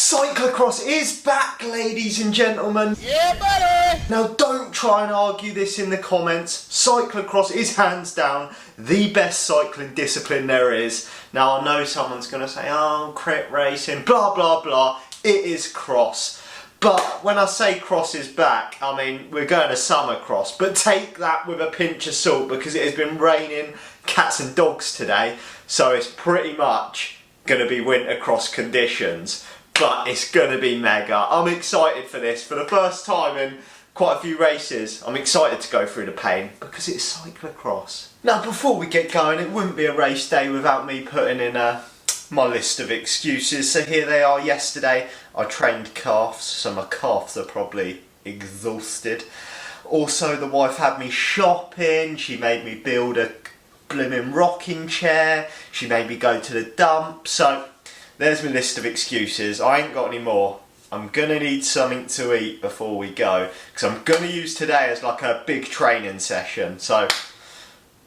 Cyclocross is back, ladies and gentlemen. Yeah, buddy! Now don't try and argue this in the comments. Cyclocross is hands down the best cycling discipline there is. Now I know someone's going to say, oh, crit racing, blah blah blah. It is cross. But when I say cross is back, I mean we're going to summer cross. But take that with a pinch of salt because it has been raining cats and dogs today. So it's pretty much going to be winter cross conditions. But it's going to be mega. I'm excited for this. For the first time in quite a few races, I'm excited to go through the pain because it's cyclocross. Now before we get going, it wouldn't be a race day without me putting in my list of excuses. So here they are. Yesterday I trained calves, so my calves are probably exhausted. Also the wife had me shopping, she made me build a blooming rocking chair, she made me go to the dump, so there's my list of excuses. I ain't got any more. I'm gonna need something to eat before we go because I'm gonna use today as like a big training session, so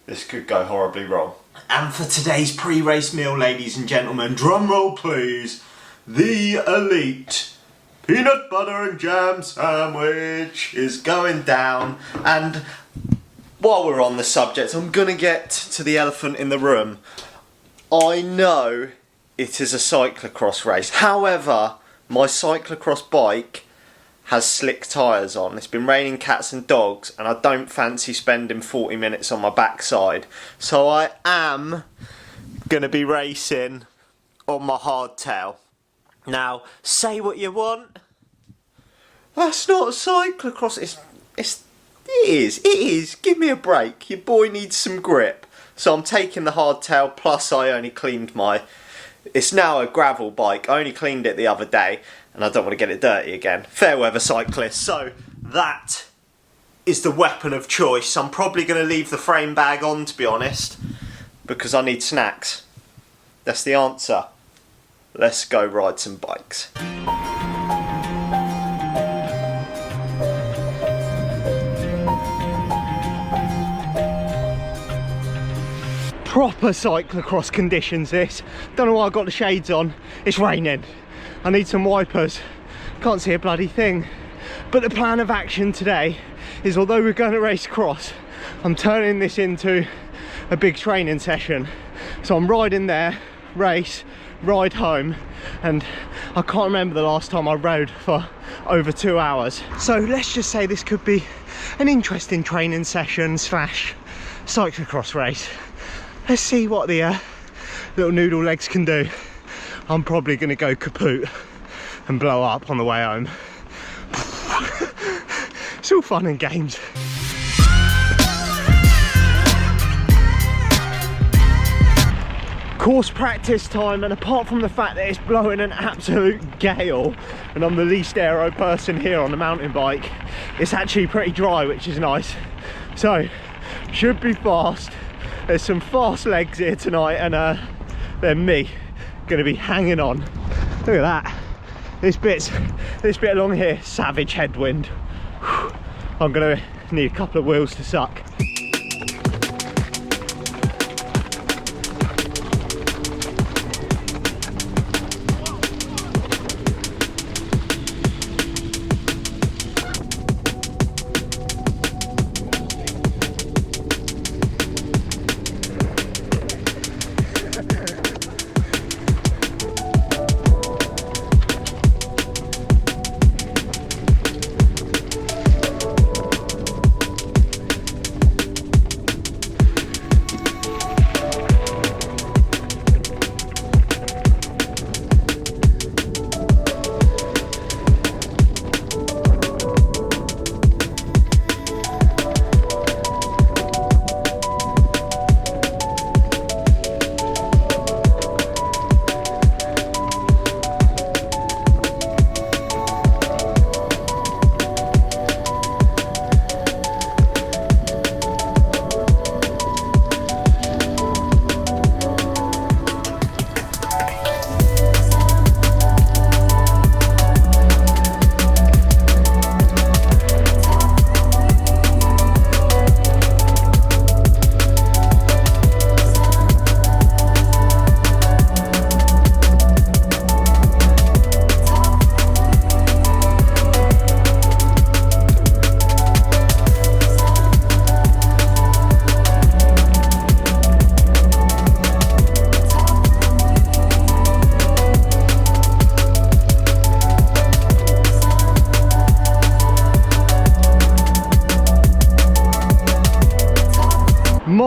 this could go horribly wrong. And for today's pre-race meal, ladies and gentlemen, drum roll please, the elite peanut butter and jam sandwich is going down. And while we're on the subject, I'm gonna get to the elephant in the room. I know it is a cyclocross race. However, my cyclocross bike has slick tyres on. It's been raining cats and dogs and I don't fancy spending 40 minutes on my backside. So I am going to be racing on my hardtail. Now, say what you want. That's not cyclocross. It is. Give me a break. Your boy needs some grip. So I'm taking the hardtail, plus I only cleaned my... It's now a gravel bike. I only cleaned it the other day and I don't want to get it dirty again. Fair weather cyclist. So that is the weapon of choice. I'm probably going to leave the frame bag on, to be honest, because I need snacks. That's the answer. Let's go ride some bikes. Proper cyclocross conditions this. Don't know why I got the shades on. It's raining. I need some wipers. Can't see a bloody thing. But the plan of action today is, although we're going to race cross, I'm turning this into a big training session. So I'm riding there, race, ride home, and I can't remember the last time I rode for over 2 hours. So let's just say this could be an interesting training session slash cyclocross race. Let's see what the little noodle legs can do. I'm probably going to go kaput and blow up on the way home. It's all fun and games. Course practice time, and apart from the fact that it's blowing an absolute gale and I'm the least aero person here on the mountain bike, it's actually pretty dry, which is nice. So, should be fast. There's some fast legs here tonight, and then me gonna be hanging on. Look at that. This bit along here, savage headwind. Whew. I'm gonna need a couple of wheels to suck.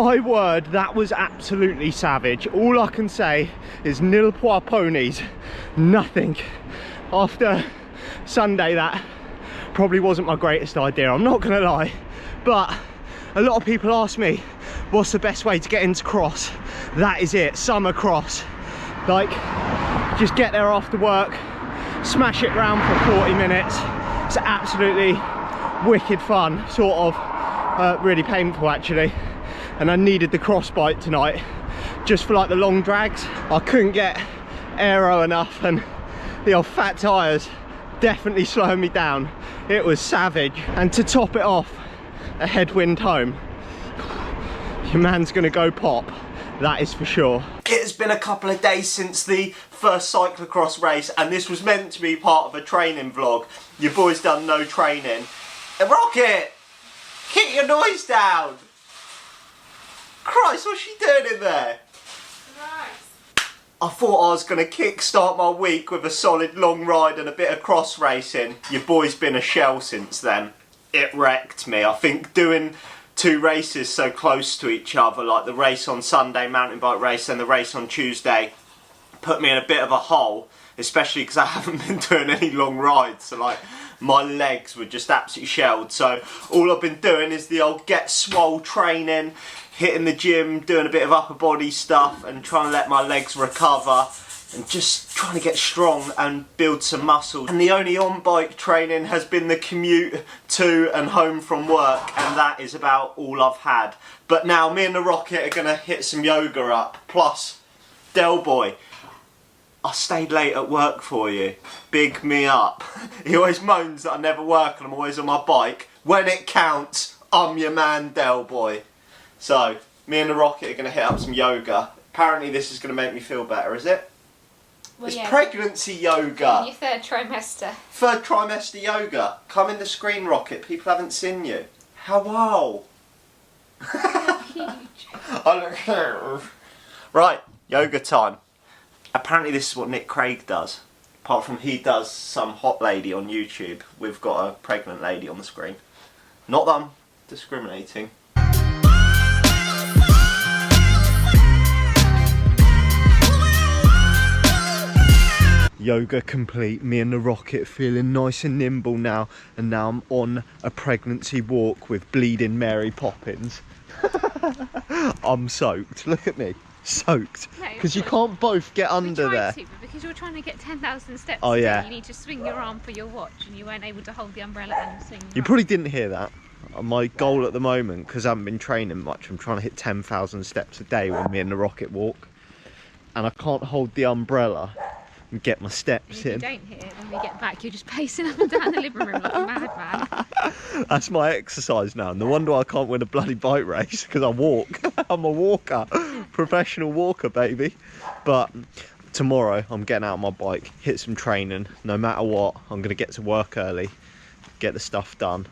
My word, that was absolutely savage. All I can say is nil pois ponies, nothing. After Sunday, that probably wasn't my greatest idea, I'm not gonna lie. But a lot of people ask me, what's the best way to get into cross? That is it, summer cross. Like, just get there after work, smash it round for 40 minutes. It's absolutely wicked fun, sort of really painful actually. And I needed the cross bike tonight just for like the long drags. I couldn't get aero enough, and the old fat tyres definitely slowing me down. It was savage. And to top it off, a headwind home. Your man's gonna go pop, that is for sure. It has been a couple of days since the first cyclocross race, and this was meant to be part of a training vlog. Your boy's done no training. Rocket, keep your noise down. Christ, what's she doing in there? Nice. I thought I was going to kick-start my week with a solid long ride and a bit of cross racing. Your boy's been a shell since then. It wrecked me. I think doing 2 races so close to each other, like the race on Sunday, mountain bike race, and the race on Tuesday, put me in a bit of a hole, especially because I haven't been doing any long rides. So like, my legs were just absolutely shelled. So all I've been doing is the old get swole training, hitting the gym, doing a bit of upper body stuff and trying to let my legs recover and just trying to get strong and build some muscle. And the only on-bike training has been the commute to and home from work, and that is about all I've had. But now me and the Rocket are gonna hit some yoga up, plus Del Boy, I stayed late at work for you. Big me up. He always moans that I never work and I'm always on my bike. When it counts, I'm your man, Del Boy. So, me and the Rocket are going to hit up some yoga. Apparently this is going to make me feel better, is it? Well, it's pregnancy yoga. In your 3rd trimester. 3rd trimester yoga. Come in the screen, Rocket. People haven't seen you. Hello. Huge. I look huge. Right, yoga time. Apparently this is what Nick Craig does. Apart from he does some hot lady on YouTube, we've got a pregnant lady on the screen. Not that I'm discriminating. Yoga complete, me and the Rocket feeling nice and nimble now, and now I'm on a pregnancy walk with bleeding Mary Poppins. I'm soaked, look at me, soaked. Because you can't both get under there. To, but because you're trying to get 10,000 steps a day, you need to swing your arm for your watch, and you weren't able to hold the umbrella and swing your You arm. Probably didn't hear that. My goal at the moment, because I haven't been training much, I'm trying to hit 10,000 steps a day when me and the Rocket walk. And I can't hold the umbrella and get my steps in. If you don't hit it, when we get back, you're just pacing up and down the living room like a madman. That's my exercise now. No wonder I can't win a bloody bike race, because I walk. I'm a walker. Professional walker, baby. But tomorrow, I'm getting out on my bike, hit some training. No matter what, I'm going to get to work early, get the stuff done,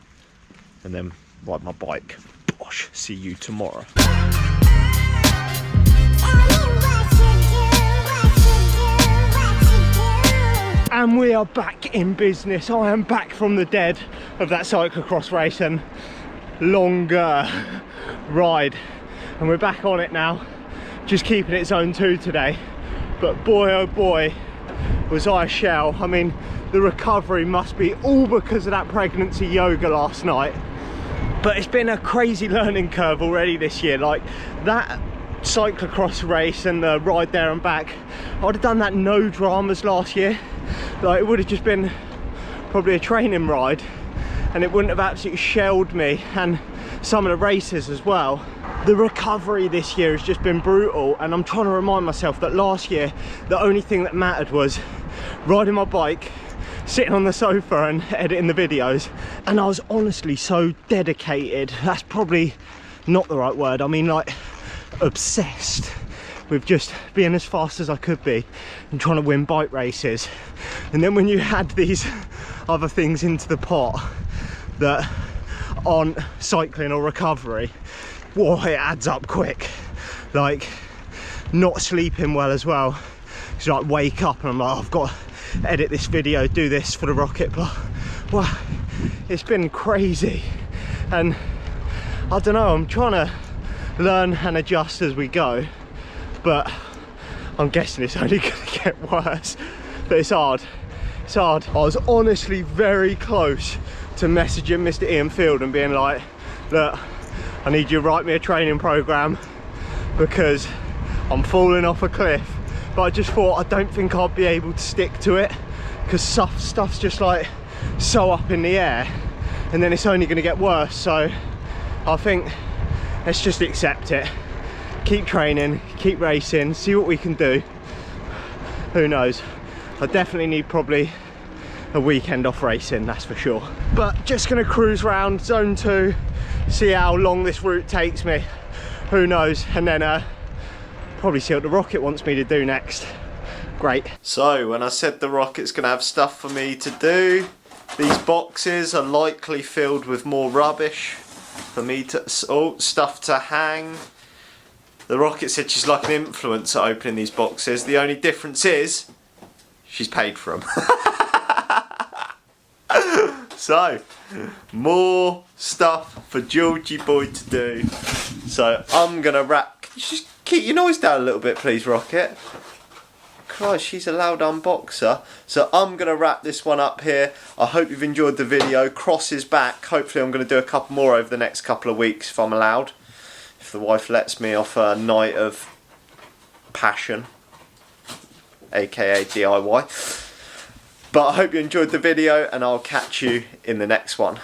and then ride my bike. Bosh, see you tomorrow. And we are back in business. I am back from the dead of that cyclocross race and longer ride. And we're back on it now, just keeping it zone 2 today. But boy, oh boy, was I a shell. I mean, the recovery must be all because of that pregnancy yoga last night. But it's been a crazy learning curve already this year. Like that cyclocross race and the ride there and back, I would have done that no dramas last year. Like it would have just been probably a training ride, and it wouldn't have absolutely shelled me, and some of the races as well. The recovery this year has just been brutal, and I'm trying to remind myself that last year the only thing that mattered was riding my bike, sitting on the sofa and editing the videos. And I was honestly so dedicated, that's probably not the right word, I mean like obsessed with just being as fast as I could be and trying to win bike races. And then when you add these other things into the pot that aren't cycling or recovery, whoa, it adds up quick. Like not sleeping well as well. It's like wake up and I'm like, oh, I've got to edit this video, do this for the Rocket Blog. Well, it's been crazy, and I don't know, I'm trying to learn and adjust as we go, but I'm guessing it's only going to get worse. But it's hard. It's hard. I was honestly very close to messaging Mr. Ian Field and being like, look, I need you to write me a training program because I'm falling off a cliff. But I just thought, I don't think I'd be able to stick to it because stuff's just like so up in the air, and then it's only going to get worse. So I think let's just accept it, keep training, keep racing, see what we can do. Who knows, I definitely need probably a weekend off racing, that's for sure. But just gonna cruise around zone 2, see how long this route takes me, who knows, and then probably see what the Rocket wants me to do next. Great. So when I said the Rocket's gonna have stuff for me to do, these boxes are likely filled with more rubbish for me to, stuff to hang. The Rocket said she's like an influencer opening these boxes. The only difference is she's paid for them. So, more stuff for Georgie boy to do. So I'm gonna wrap. Can you just keep your noise down a little bit, please, Rocket? Christ, she's a loud unboxer. So I'm gonna wrap this one up here. I hope you've enjoyed the video. Cross is back. Hopefully I'm gonna do a couple more over the next couple of weeks if I'm allowed. If the wife lets me off a night of passion, aka DIY. But I hope you enjoyed the video and I'll catch you in the next one.